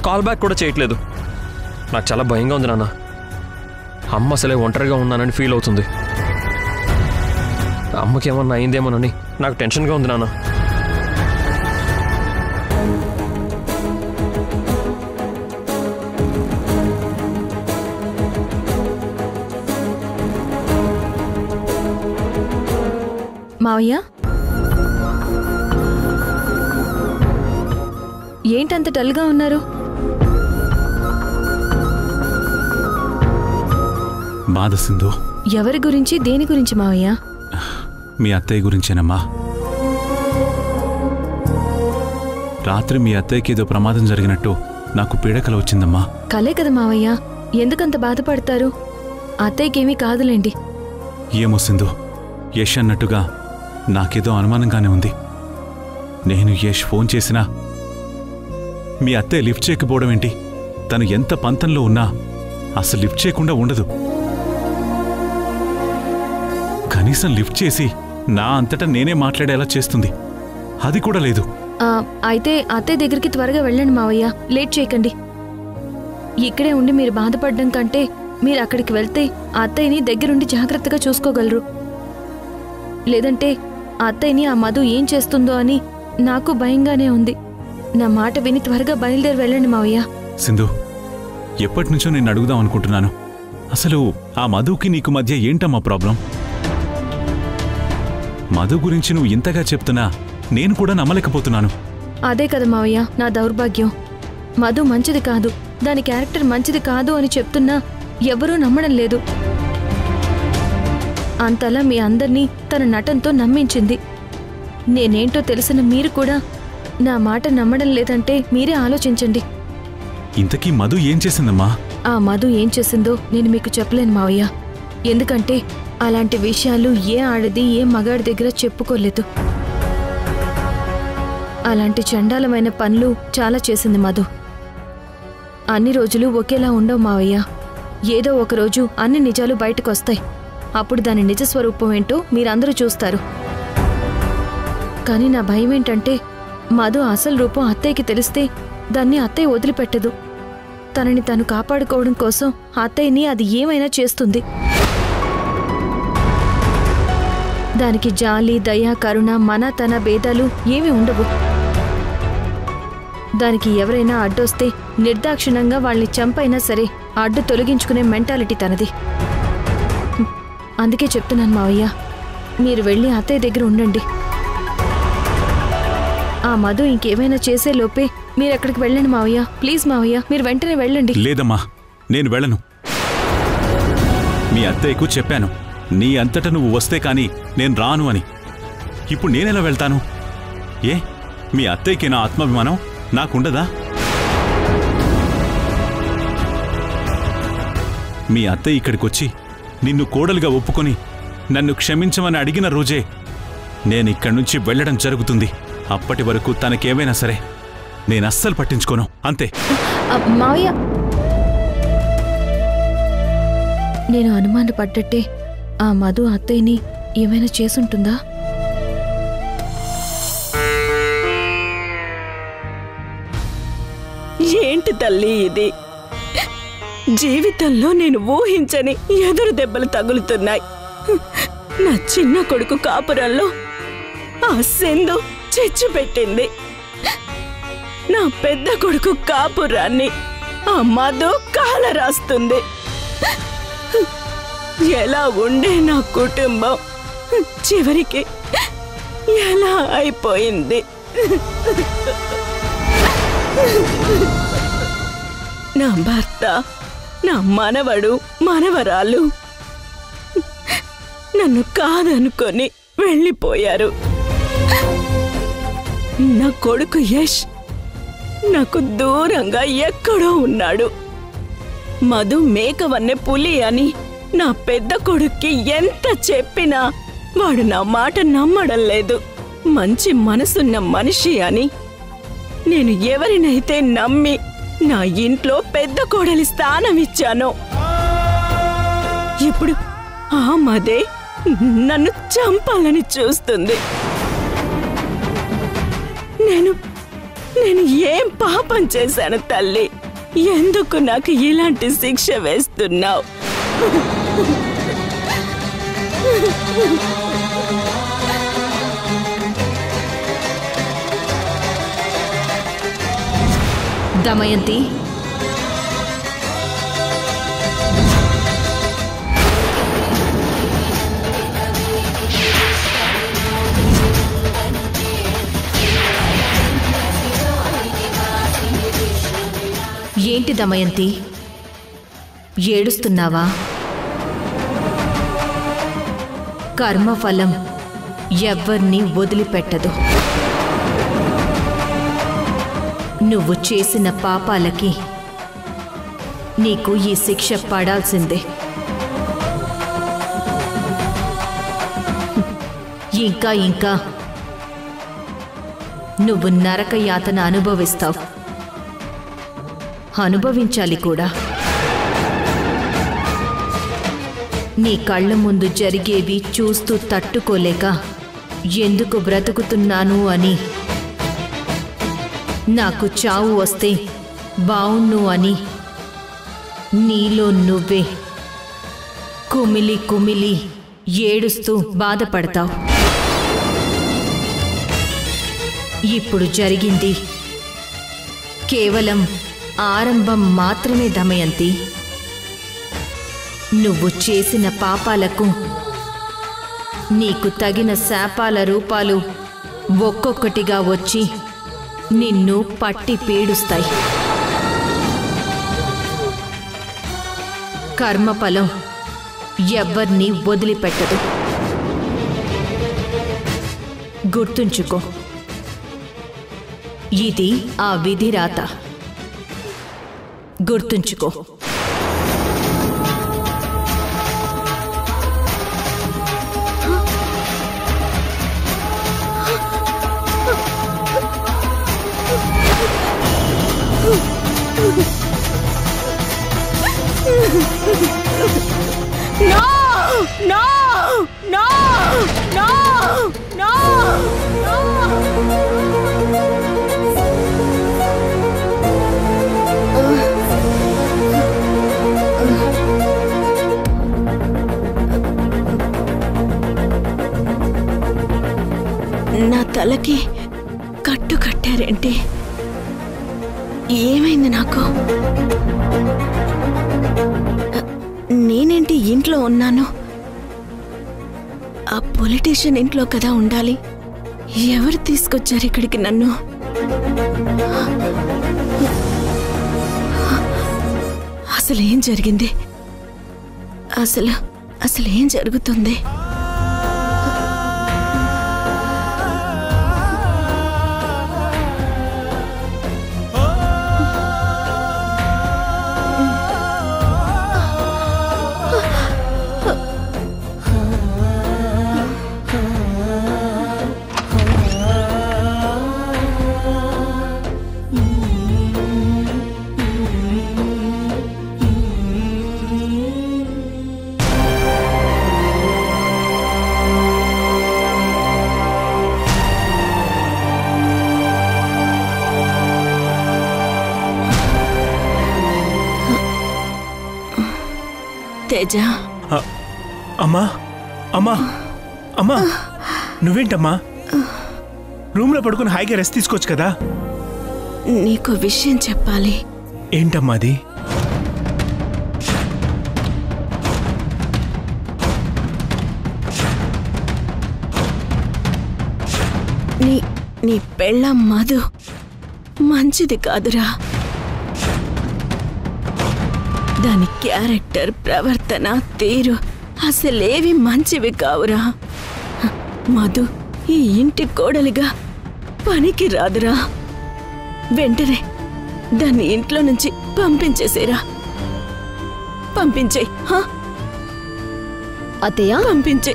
Call back కూడా చేయట్లేదు. నాకు చాలా భయంగా ఉంది నాన్న. అమ్మ అసలే ఒంటరిగా ఉన్నానని ఫీల్ అవుతుంది. అమ్మకి ఏమన్నా అయిందేమోనని నాకు టెన్షన్గా ఉంది నాన్న. మావయ్య, ఏంటంత డల్గా ఉన్నారు? బాధ సింధు. ఎవరి గురించి, దేని గురించి మావయ్య? మీ అత్తయ్య గురించేనమ్మా. రాత్రి మీ అత్తయ్యకి ఏదో ప్రమాదం జరిగినట్టు నాకు పీడకల వచ్చిందమ్మా. కలే కదా మావయ్య, ఎందుకంత బాధపడతారు? అత్తయ్యకేమీ కాదులేండి. ఏమో సింధు, యష్ అన్నట్టుగా నాకేదో అనుమానంగానే ఉంది. నేను యష్ ఫోన్ చేసినా మీ అత్తయ్య లిఫ్ట్ చేయకపోవడం ఏంటి? తను ఎంత పంతంలో ఉన్నా అసలు లిఫ్ట్ చేయకుండా ఉండదు. కనీసం లిఫ్ట్ చేసి నా అంతటా నేనే మాట్లాడేలా చేస్తుంది. అది కూడా లేదు. అయితే అత్తయ్య దగ్గరికి త్వరగా వెళ్ళండి మావయ్య, లేట్ చేయకండి. ఇక్కడే ఉండి మీరు బాధపడడం కంటే మీరు అక్కడికి వెళ్తే అత్తయ్యని దగ్గరుండి జాగ్రత్తగా చూసుకోగలరు. లేదంటే అత్తయ్యని ఆ మధు ఏం చేస్తుందో అని నాకు భయంగానే ఉంది. నా మాట విని త్వరగా బయలుదేరి వెళ్ళండి మావయ్య. సింధు, ఎప్పటినుంచో నేను అడుగుదాం అనుకుంటున్నాను. అసలు ఆ మధుకి నీకు మధ్య ఏంటమ్మా ప్రాబ్లం? మధు గురించి నువ్వు ఇంతగా చెప్తున్నా నేను కూడా నమ్మలేకపోతున్నాను. అదే కదా మావయ్య నా దౌర్భాగ్యం. మధు మంచిది కాదు, దాని క్యారెక్టర్ మంచిది కాదు అని చెప్తున్నా ఎవరూ నమ్మడం లేదు. అంతలా మీ అందర్నీ తన నటనతో నమ్మించింది. నేనేంటో తెలిసిన మీరు కూడా నా మాట నమ్మడం లేదంటే మీరే ఆలోచించండి. ఇంతకీ మధు ఏం చేసిందమ్మా? ఆ మధు ఏం చేసిందో నేను మీకు చెప్పలేను మావయ్య. ఎందుకంటే అలాంటి విషయాలు ఏ ఆడది ఏ మగాడి దగ్గర చెప్పుకోలేదు. అలాంటి చండాలమైన పనులు చాలా చేసింది మధు. అన్ని రోజులు ఒకేలా ఉండవు మావయ్య. ఏదో ఒకరోజు అన్ని నిజాలు బయటకొస్తాయి. అప్పుడు దాని నిజస్వరూపం ఏంటో మీరందరూ చూస్తారు. కానీ నా భయం ఏంటంటే మధు అసలు రూపం అత్తయ్యకి తెలిస్తే దాన్ని అత్తయ్య వదిలిపెట్టదు. తనని తను కాపాడుకోవడం కోసం అత్తయ్యని అది ఏమైనా చేస్తుంది. దానికి జాలి, దయ, కరుణ, మన తన భేదాలు ఏమీ ఉండవు. దానికి ఎవరైనా అడ్డొస్తే నిర్దాక్షిణంగా వాళ్ళని చంపైనా సరే అడ్డు తొలగించుకునే మెంటాలిటీ తనది. అందుకే చెప్తున్నాను మావయ్య, మీరు వెళ్ళి అత్తయ్య దగ్గర ఉండండి. ఆ మధు ఇంకేమైనా చేసే లోపే మీరు ఎక్కడికి వెళ్ళండి మావయ్య. ప్లీజ్ మావయ్య, మీరు వెంటనే వెళ్ళండి. లేదమ్మా, నేను వెళ్ళను. మీ అత్తయ్యకు చెప్పాను, నీ అంతటా నువ్వు వస్తే కానీ నేను రాను అని. ఇప్పుడు నేనెలా వెళ్తాను? ఏ, మీ అత్తయ్యకి నా ఆత్మాభిమానం నాకుండదా? మీ అత్తయ్య ఇక్కడికొచ్చి నిన్ను కోడలుగా ఒప్పుకొని నన్ను క్షమించమని అడిగిన రోజే నేనిక్కడి నుంచి వెళ్లడం జరుగుతుంది. అప్పటి వరకు తనకేమైనా సరే నేనస్సలు పట్టించుకోను, అంతే. మావయ్య, నేను అనుమానపడ్డట్టే ఆ మధు అత్తయ్యని ఏమైనా చేసుంటుందా? ఏంటి తల్లి ఇది? జీవితంలో నేను ఊహించని ఎదురు దెబ్బలు తగులుతున్నాయి. నా చిన్న కొడుకు కాపురంలో ఆ సింధు చిచ్చు పెట్టింది. నా పెద్ద కొడుకు కాపురాన్ని ఆ మధు కాల రాస్తుంది. ఎలా ఉండే నా కుటుంబం చివరికి ఎలా అయిపోయింది? నా భర్త, నా మనవడు, మనవరాలు నన్ను కాదనుకొని వెళ్ళిపోయారు. నా కొడుకు యష్ నాకు దూరంగా ఎక్కడో ఉన్నాడు. మధు మేకవన్నె పులి అని నా పెద్ద కొడుక్కి ఎంత చెప్పినా వాడు నా మాట నమ్మడం లేదు. మంచి మనసున్న మనిషి అని నేను ఎవరినైతే నమ్మి నా ఇంట్లో పెద్ద కోడలి స్థానం ఇచ్చానో ఇప్పుడు ఆ మదే నన్ను చంపాలని చూస్తుంది. నేను ఏం పాపం చేశాను తల్లి? ఎందుకు నాకు ఇలాంటి శిక్ష వేస్తున్నావు? దమయంతి, ఏంటి దమయంతి, ఏడుస్తున్నావా? కర్మఫలం ఎవ్వర్నీ వదిలిపెట్టదు. నువ్వు చేసిన పాపాలకి నీకు ఈ శిక్ష పడాల్సిందే. ఇంకా ఇంకా నువ్వు నరక యాతన అనుభవిస్తావు. అనుభవించాలి కూడా. నీ కళ్ళ ముందు జరిగేవి చూస్తూ తట్టుకోలేక ఎందుకు బ్రతుకుతున్నాను అని, నాకు చావు వస్తే బావుణ్ణు అని నీలో నువ్వే కుమిలి కుమిలి ఏడుస్తూ బాధపడతావు. ఇప్పుడు జరిగింది కేవలం ఆరంభం మాత్రమే దమయంతి. నువ్వు చేసిన పాపాలకు నీకు తగిన శాపాల రూపాలు ఒక్కొక్కటిగా వచ్చి నిన్ను పట్టి పీడుస్తాయి. కర్మఫలం ఎవ్వర్నీ వదిలిపెట్టదు. గుర్తుంచుకో, ఇది ఆ విధిరాత. గుర్తుంచుకో. No! No! No! No! No! నా తలకి కట్టు కట్టారేంటి? ఏమైంది నాకు? నేనేంటి ఇంట్లో ఉన్నాను? ఆ పొలిటీషియన్ ఇంట్లో కదా ఉండాలి. ఎవరు తీసుకొచ్చారు ఇక్కడికి నన్ను? అసలు ఏం జరిగింది? అసలు ఏం జరుగుతుంది? తేజ, అమ్మా అమ్మా అమ్మా, నువ్వేంటమ్మా రూమ్లో పడుకుని హాయిగా రెస్ట్ తీసుకోవచ్చు కదా? నీకు విషయం చెప్పాలి. ఏంటమ్మా అది? నీ పెళ్ళాం మధు మంచిది కాదురా. దాని క్యారెక్టర్, ప్రవర్తన, తీరు అసలేవి మంచివి కావురా. మధు ఈ ఇంటి కోడలిగా పనికి రాదురా. వెంటనే దాన్ని ఇంట్లో నుంచి పంపించేసేరా. పంపించే అత్తయ్య, పంపించే.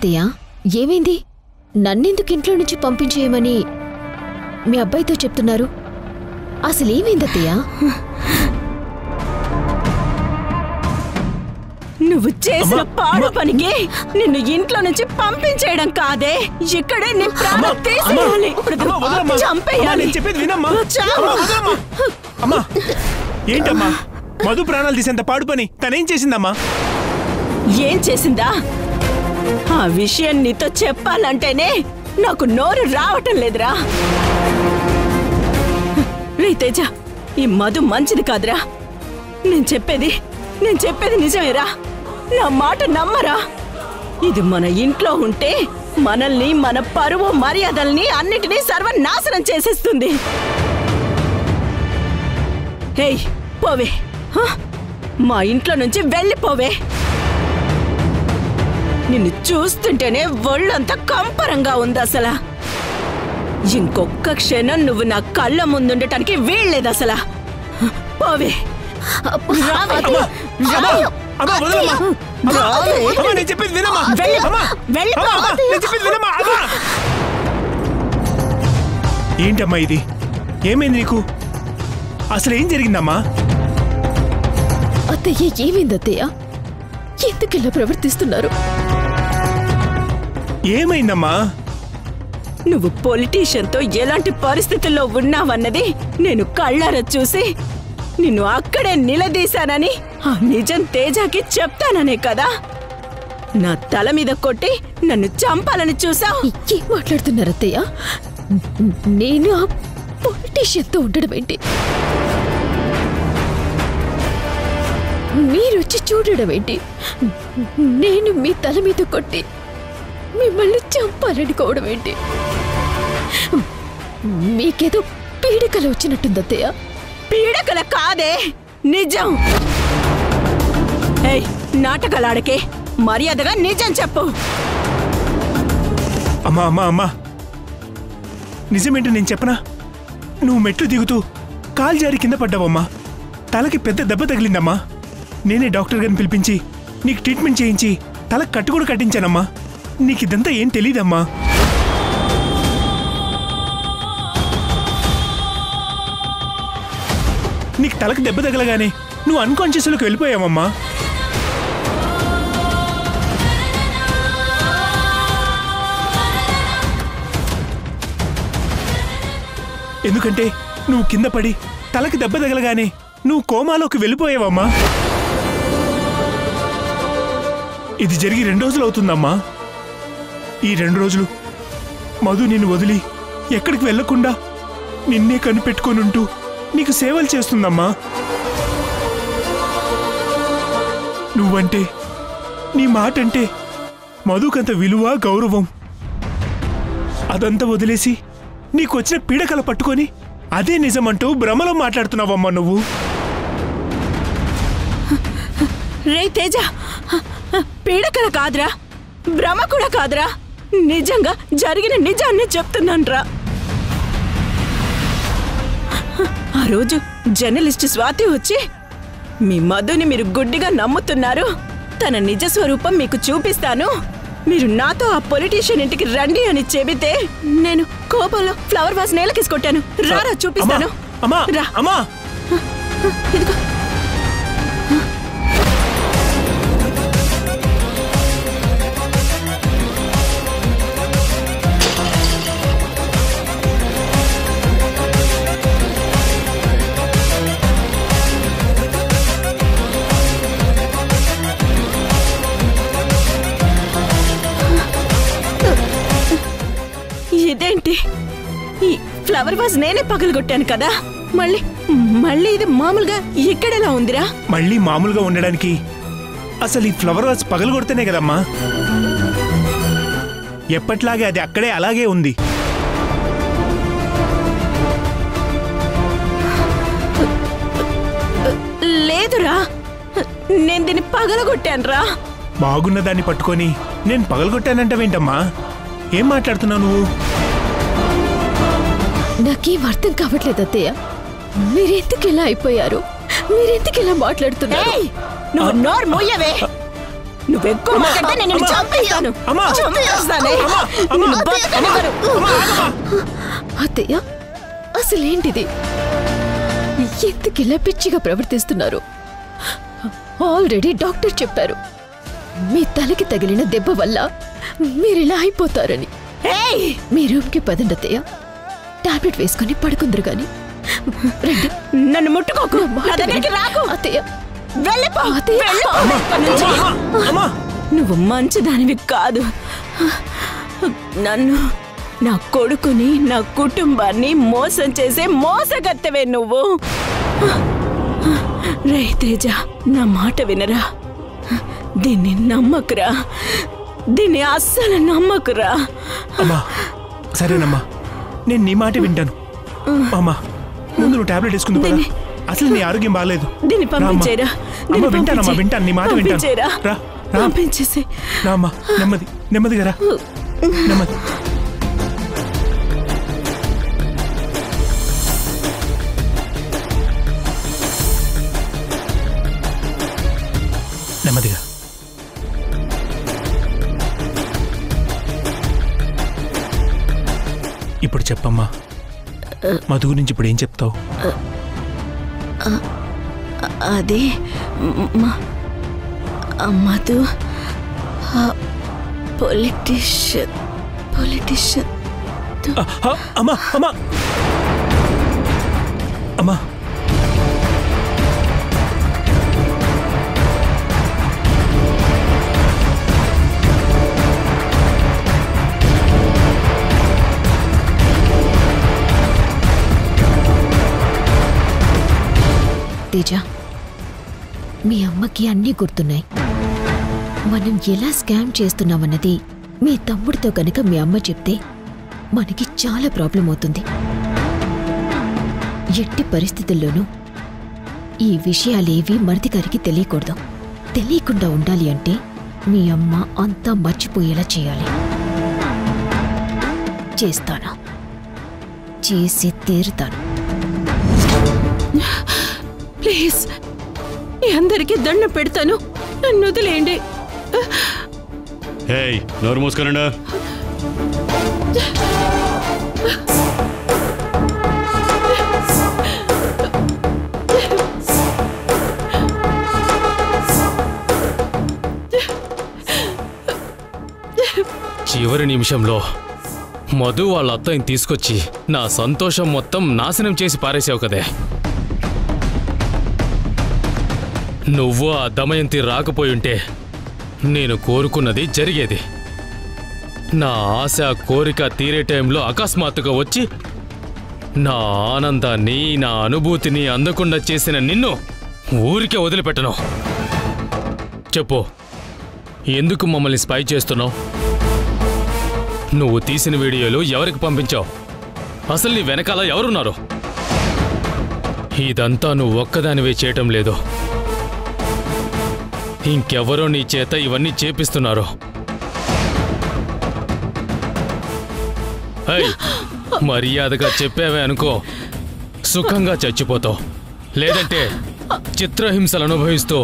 అత్తయ్య ఏమైంది? నన్నెందుకు ఇంట్లో నుంచి పంపించేయమని మీ అబ్బాయితో చెప్తున్నారు? అసలేమైంది అత్తయ్య? నువ్వు చేసిన పాడు పనికి నిన్ను ఇంట్లో నుంచి పంపించేయడం కాదే, ఇక్కడే నీ ప్రాణం తీసేయాలి, చంపేయాలి. అమ్మా ఏంటమ్మా మధు ప్రాణాలు తీసేంత పాడు పని తనేం చేసిందమ్మా? ఏం చేసిందా? ఆ విషయం నీతో చెప్పాలంటేనే నాకు నోరు రావటం లేదురా. రే తేజ, ఈ మధు మంచిది కాదురా. నేను చెప్పేది నిజమేరా. నా మాట నమ్మరా. ఇది మన ఇంట్లో ఉంటే మనల్ని, మన పరువు మర్యాదల్ని అన్నిటినీ సర్వనాశనం చేసేస్తుంది. హేయ్ పోవే, మా ఇంట్లో నుంచి వెళ్ళిపోవే. నిన్ను చూస్తుంటేనే ఒళ్ళంతా కంపరంగా ఉంది అసలు. ఇంకొక్క క్షణం నువ్వు నా కళ్ళ ముందుండటానికి వీల్లేదు అసలు. పోవే. ఏంటమ్మా ఇది? ఏమైంది నీకు? అసలు ఏం జరిగిందమ్మా? అత్తయ్య ఏమైంది అత్తయ్య? ఎందుకిలా ప్రవర్తిస్తున్నారు? ఏమైందమ్మా? నువ్వు పొలిటీషియన్తో ఎలాంటి పరిస్థితుల్లో ఉన్నావన్నది నేను కళ్ళారా చూసి నిన్ను అక్కడే నిలదీశానని ఆ నిజం తేజాకి చెప్తాననే కదా నా తల మీద కొట్టి నన్ను చంపాలని చూసావు. ఏం మాట్లాడుతున్నారు అత్తయ్య? నేను ఆ పొలిటీషియన్తో ఉండడం ఏంటి? మీరొచ్చి చూడడం ఏంటి? నేను మీ తల మీద కొట్టి మిమ్మల్ని చంపాలనుకోవడం ఏంటి? మీకేదో పీడకల వచ్చినట్టుంది అత్తయ్య. పీడకల కాదే, నిజం. ఏయ్, నాటకాలాడకే, మర్యాదగా నిజం చెప్పు. అమ్మా అమ్మా అమ్మా, నిజమేంటో నేను చెప్పనా? నువ్వు మెట్లు దిగుతూ కాలు జారి కింద పడ్డావమ్మా. తలకి పెద్ద దెబ్బ తగిలిందమ్మా. నేనే డాక్టర్ గారిని పిలిపించి నీకు ట్రీట్మెంట్ చేయించి తలకు కట్టు కూడా కట్టించానమ్మా. నీకు ఇదంతా ఏం తెలీదమ్మా. నీకు తలకు దెబ్బ తగలగానే నువ్వు అన్కాన్షియస్లోకి వెళ్ళిపోయావమ్మా. ఎందుకంటే నువ్వు కింద పడి తలకి దెబ్బ తగలగానే నువ్వు కోమాలోకి వెళ్ళిపోయావమ్మా. ఇది జరిగి 2 రోజులు అవుతుందమ్మా. ఈ 2 రోజులు మధు నిన్ను వదిలి ఎక్కడికి వెళ్లకుండా నిన్నే కనిపెట్టుకొనుంటూ నీకు సేవలు చేస్తుందమ్మా. నువ్వంటే, నీ మాటంటే మధుకంత విలువ, గౌరవం. అదంతా వదిలేసి నీకొచ్చిన పీడకల పట్టుకొని అదే నిజమంటూ భ్రమలో మాట్లాడుతున్నావమ్మా నువ్వు. రే తేజ, పీడకల కాదురా, భ్రమ కూడా కాదురా, నిజంగా జరిగిన నిజాన్ని చెప్తున్నాన్రా. ఆ రోజు జర్నలిస్ట్ స్వాతి వచ్చి మీ మధుని మీరు గుడ్డిగా నమ్ముతున్నారు, తన నిజ స్వరూపం మీకు చూపిస్తాను, మీరు నాతో ఆ పొలిటీషియన్ ఇంటికి రండి అని చెబితే నేను కోపంలో ఫ్లవర్ వాస్ నేలకేసి కొట్టాను. రారా చూపిస్తాను. రా. ఇదిగో. ఇదేంటి? ఈ ఫ్లవర్ వాజ్ నేనే పగలగొట్టాను కదా, మళ్ళీ ఇది మామూలుగా ఇక్కడెలా ఉందిరా? మళ్ళీ మామూలుగా ఉండడానికి అసలు ఈ ఫ్లవర్ వాజ్ పగలగొడితేనే కదమ్మా. ఎప్పట్లాగే అది అక్కడే అలాగే ఉంది. లేదురా, నేను దీన్ని పగలగొట్టానురా. బాగున్న దాన్ని పట్టుకొని నేను పగలగొట్టానంటావేంటమ్మా? ఏం మాట్లాడుతున్నావు నువ్వు? నాకేం అర్థం కావట్లేదు అత్తయ్య. మీరెందుకు ఇలా అయిపోయారు? మీరెందుకు ఇలా మాట్లాడుతున్నారు? నువ్వు నోరు మూయవే. నువ్వెక్కువ మాట్లాడితే నేను నిన్ను చంపేస్తాను. అమ్మా! చంపేస్తానే. అమ్మా! నిన్ను బతకనివ్వను. అత్తయ్య అసలేంటిది? ఎందుకు ఇలా పిచ్చిగా ప్రవర్తిస్తున్నారు? ఆల్రెడీ డాక్టర్ చెప్పారు మీ తలకి తగిలిన దెబ్బ వల్ల మీరిలా అయిపోతారని. మీ రూమ్కి పదండి అత్తయ్య, టాబ్లెట్ వేసుకుని పడుకుందరు గాని. రండి. నన్ను ముట్టుకోకు. నా దగ్గరికి రాకు. అత్తయ్య వెళ్ళిపో. అత్తయ్య నువ్వు మంచిదానివి కాదు. నన్ను, నా కొడుకుని, నా కుటుంబాన్ని మోసం చేసే మోసగత్తవే నువ్వు. రే తేజ, నా మాట వినరా. దీన్ని నమ్మకురా. దీన్ని అస్సలు నమ్మకురా. అమ్మా సరేనమ్మా, నేను నీ మాట వింటాను. అమ్మా ముందు నువ్వు టాబ్లెట్ వేసుకుంది కదా, అసలు నీ ఆరోగ్యం బాగాలేదు. దీన్ని పంపించేరా. అమ్మా వింటానమ్మా, వింటాను, నీ మాట వింటాను. రా పంపించేసి. రా అమ్మా, నెమ్మది నెమ్మదిగా రా, నెమ్మది. నెమ్మదిగా. ఇప్పుడు చెప్పమ్మా, మధు గురించి ఇప్పుడు ఏం చెప్తావు? అదే మధు పొలిటీషియన్. అమ్మా అమ్మా అమ్మా తేజ, మీ అమ్మకి అన్నీ గుర్తున్నాయి. మనం ఎలా స్కామ్ చేస్తున్నామన్నది మీ తమ్ముడితో గనక మీ అమ్మ చెప్తే మనకి చాలా ప్రాబ్లం అవుతుంది. ఎట్టి పరిస్థితుల్లోనూ ఈ విషయాలేవి మరిది గారికి తెలియకూడదు. తెలియకుండా ఉండాలి అంటే మీ అమ్మ అంతా మర్చిపోయేలా చేయాలి. చేస్తాను, చేసి తీరుతాను. ప్లీజ్, మీ అందరికీ దండం పెడతాను, నన్ను వదిలేయండి. నోరు మూసుకోనండా. చివరి నిమిషంలో మధు వాళ్ళ అత్తయ్యని తీసుకొచ్చి నా సంతోషం మొత్తం నాశనం చేసి పారేసావు కదే. నువ్వు ఆ దమయంతి రాకపోయుంటే నేను కోరుకున్నది జరిగేది. నా ఆశ కోరిక తీరే టైంలో అకస్మాత్తుగా వచ్చి నా ఆనందాన్ని, నా అనుభూతిని అందకుండా చేసిన నిన్ను ఊరికే వదిలిపెట్టను. చెప్పు, ఎందుకు మమ్మల్ని స్పై చేస్తున్నావు? నువ్వు తీసిన వీడియోలు ఎవరికి పంపించావు? అసలు నీ వెనకాల ఎవరున్నారు? ఇదంతా నువ్వు ఒక్కదానివే చేయటం లేదు, ఇంకెవరో నీ చేత ఇవన్నీ చేపిస్తున్నారు. మర్యాదగా చెప్పావే అనుకో, సుఖంగా చచ్చిపోతావు. లేదంటే చిత్రహింసలు అనుభవిస్తూ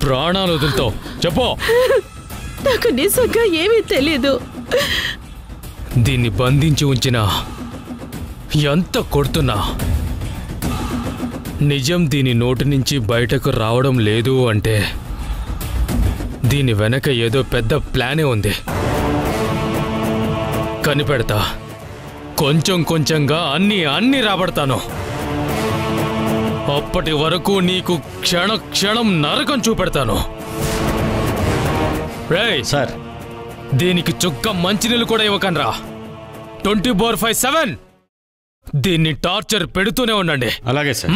ప్రాణాలు వదులుతావు. చెప్పు. నాకు నిజంగా ఏమీ తెలీదు. దీన్ని బంధించి ఉంచినా, ఎంత కొడుతున్నా, నిజం దీని నోటి నుంచి బయటకు రావడం లేదు అంటే దీని వెనక ఏదో పెద్ద ప్లానే ఉంది. కనిపెడతా, కొంచెం కొంచెంగా అన్ని రాబడతాను. అప్పటి వరకు నీకు క్షణ క్షణం నరకం చూపెడతాను. రేయ్ సార్, దీనికి చుక్క మంచినీళ్ళు కూడా ఇవ్వకండ్రా. 24/7 దీన్ని టార్చర్ పెడుతూనే ఉండండి. అలాగే సార్.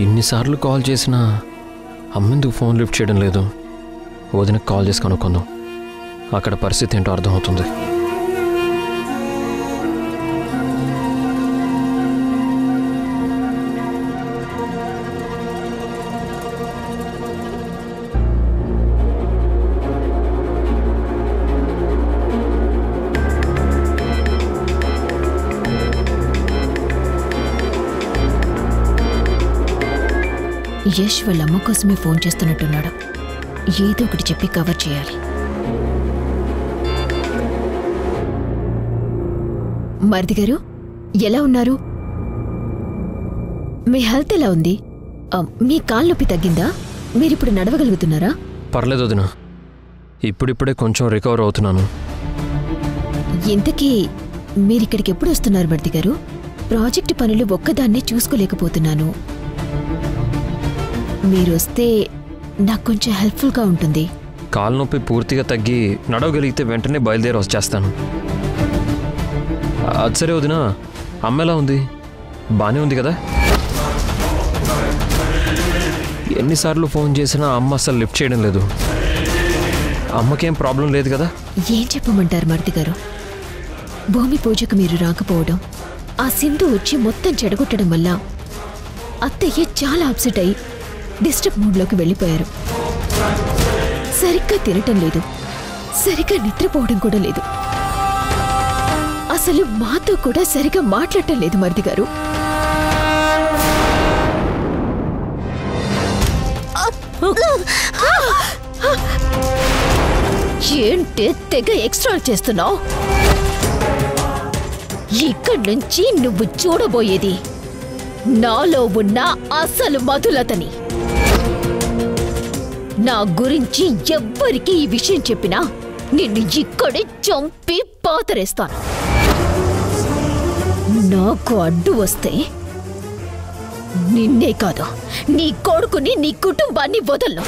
ఇన్నిసార్లు కాల్ చేసినా అమ్మెందుకు ఫోన్ లిఫ్ట్ చేయడం లేదు? వదినకు కాల్ చేసి కనుక్కుందాం, అక్కడ పరిస్థితి ఏంటో అర్థమవుతుంది. యష్ వాళ్ళ అమ్మ కోసమే ఫోన్ చేస్తున్నట్టున్నాడు. ఏదో ఒకటి చెప్పి కవర్ చేయాలి. మరిది గారు, ఎలా ఉన్నారు? మీ హెల్త్ ఎలా ఉంది? మీ కాలు నొప్పి తగ్గిందా? మీరిప్పుడు నడవగలుగుతున్నారా? పర్లేదు వదినా, ఇప్పుడిప్పుడే కొంచెం రికవర్ అవుతున్నాను. ఇంతకీ మీరిక్కడికి ఎప్పుడు వస్తున్నారు మరిది గారు? ప్రాజెక్టు పనులు ఒక్కదాన్నే చూసుకోలేకపోతున్నాను. మీరొస్తే నాకు కొంచెం హెల్ప్ఫుల్గా ఉంటుంది. కాలు నొప్పి పూర్తిగా తగ్గి నడవగలిగితే వెంటనే బయలుదేరి వచ్చేస్తాను. అది సరే వదినా, అమ్మ ఎలా ఉంది? బానే ఉంది కదా? ఎన్నిసార్లు ఫోన్ చేసినా అమ్మ అసలు లిఫ్ట్ చేయడం లేదు. అమ్మకేం ప్రాబ్లం లేదు కదా? ఏం చెప్పమంటారు మరిది గారు? భూమి పూజకు మీరు రాకపోవడం, ఆ సింధు వచ్చి మొత్తం చెడగొట్టడం వల్ల అత్తయ్య చాలా అప్సెట్ అయి డిస్టర్బ్ మూడ్లోకి వెళ్ళిపోయారు. సరిగ్గా తినటం లేదు, సరిగ్గా నిద్రపోవడం కూడా లేదు. అసలు మాతో కూడా సరిగ్గా మాట్లాడటం లేదు మరిది గారు. ఏంటి తెగ ఎక్స్ట్రా చేస్తున్నావు? ఇక్కడి నుంచి నువ్వు చూడబోయేది నాలో ఉన్న అసలు మధులతని. నా గురించి ఎవ్వరికి ఈ విషయం చెప్పినా నిన్ను ఇక్కడే చంపి పాతరేస్తాను. నాకు అడ్డు వస్తే నిన్నే కాదు, నీ కొడుకుని, నీ కుటుంబాన్ని వదలను.